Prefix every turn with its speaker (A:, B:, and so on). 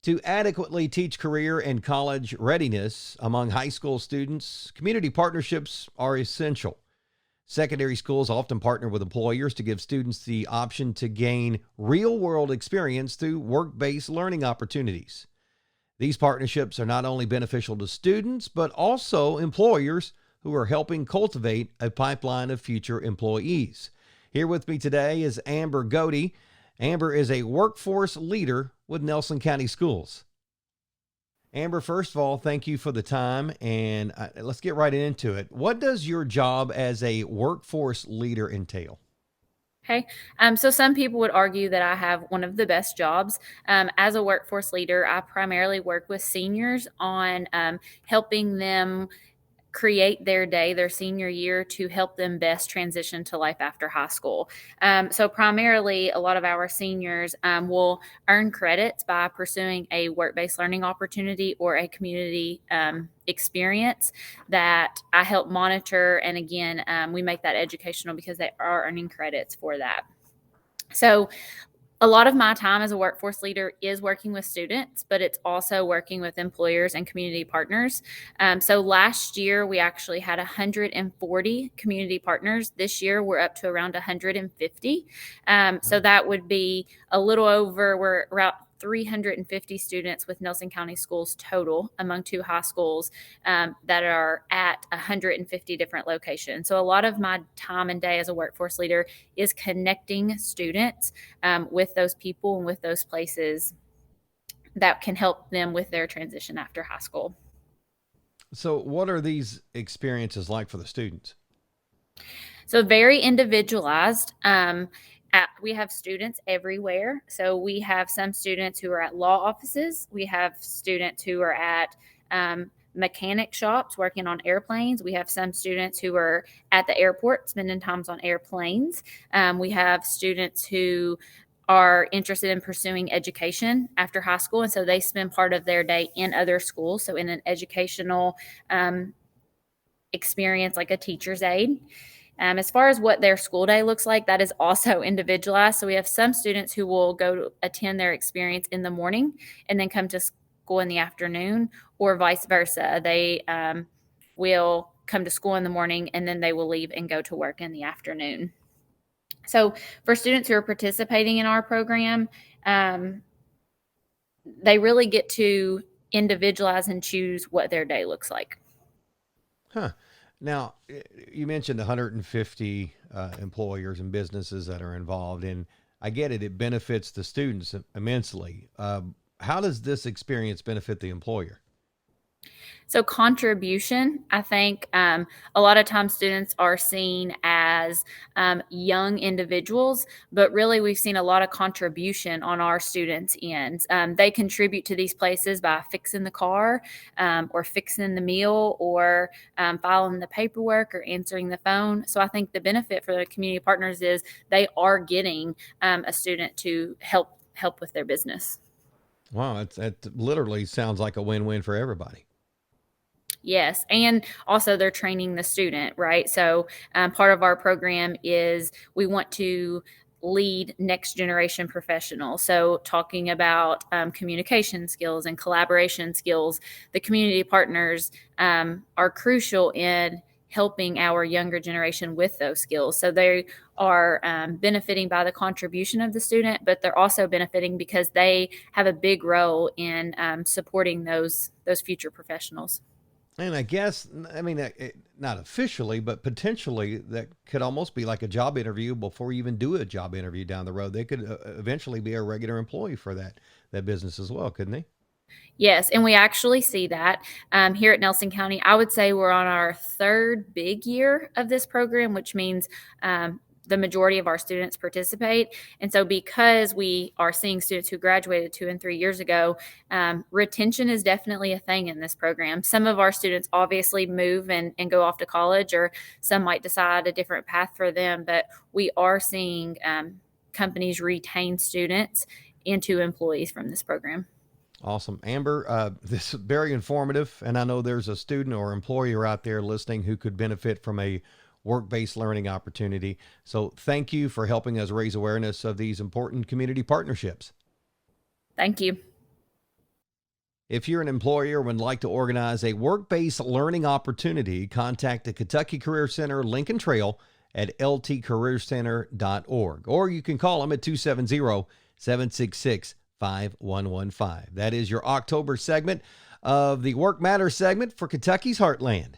A: To adequately teach career and college readiness among high school students, community partnerships are essential. Secondary schools often partner with employers to give students the option to gain real world experience through work based learning opportunities. These partnerships are not only beneficial to students, but also employers who are helping cultivate a pipeline of future employees. Here with me today is Amber Gootee. Amber is a workforce leader with Nelson County Schools. Amber, first of all, thank you for the time, and let's get right into it. What does your job as a workforce leader entail?
B: Okay. So some people would argue that I have one of the best jobs. As a workforce leader, I primarily work with seniors on helping them create their day, their senior year, to help them best transition to life after high school. So primarily, a lot of our seniors will earn credits by pursuing a work-based learning opportunity or a community experience that I help monitor. And again, we make that educational because they are earning credits for that. So a lot of my time as a workforce leader is working with students, but it's also working with employers and community partners. So last year, we actually had 140 community partners. This year, we're up to around 150. So that would be a little over, we're around 350 students with Nelson County Schools total among two high schools that are at 150 different locations. So a lot of my time and day as a workforce leader is connecting students with those people and with those places that can help them with their transition after high school.
A: So, what are these experiences like for the students?
B: So very individualized. We have students everywhere. So we have some students who are at law offices. We have students who are at mechanic shops working on airplanes. We have some students who are at the airport spending times on airplanes. We have students who are interested in pursuing education after high school, and so they spend part of their day in other schools, so in an educational experience like a teacher's aide. As far as what their school day looks like, that is also individualized. So we have some students who will go to attend their experience in the morning and then come to school in the afternoon, or vice versa. They will come to school in the morning and then they will leave and go to work in the afternoon. So for students who are participating in our program, they really get to individualize and choose what their day looks like.
A: Huh. Now, you mentioned 150 employers and businesses that are involved, and I get it, it benefits the students immensely. How does this experience benefit the employer?
B: So contribution, I think a lot of times students are seen as young individuals, but really we've seen a lot of contribution on our students' ends. They contribute to these places by fixing the car or fixing the meal or filing the paperwork or answering the phone. So I think the benefit for the community partners is they are getting a student to help with their business.
A: Wow, that literally sounds like a win-win for everybody.
B: Yes. And also they're training the student, right? So part of our program is we want to lead next generation professionals. So talking about communication skills and collaboration skills, the community partners are crucial in helping our younger generation with those skills. So they are benefiting by the contribution of the student, but they're also benefiting because they have a big role in supporting those future professionals.
A: And I guess, I mean, not officially, but potentially that could almost be like a job interview before you even do a job interview down the road. They could eventually be a regular employee for that business as well, couldn't they?
B: Yes, and we actually see that here at Nelson County. I would say we're on our third big year of this program, which means the majority of our students participate. And so because we are seeing students who graduated 2 and 3 years ago, retention is definitely a thing in this program. Some of our students obviously move and go off to college, or some might decide a different path for them, but we are seeing companies retain students into employees from this program.
A: Awesome. Amber, this is very informative. And I know there's a student or employer out there listening who could benefit from a work-based learning opportunity. So thank you for helping us raise awareness of these important community partnerships.
B: Thank you.
A: If you're an employer and would like to organize a work-based learning opportunity, contact the Kentucky Career Center Lincoln Trail at ltcareercenter.org, or you can call them at 270-766-5115. That is your October segment of the Work Matters segment for Kentucky's Heartland.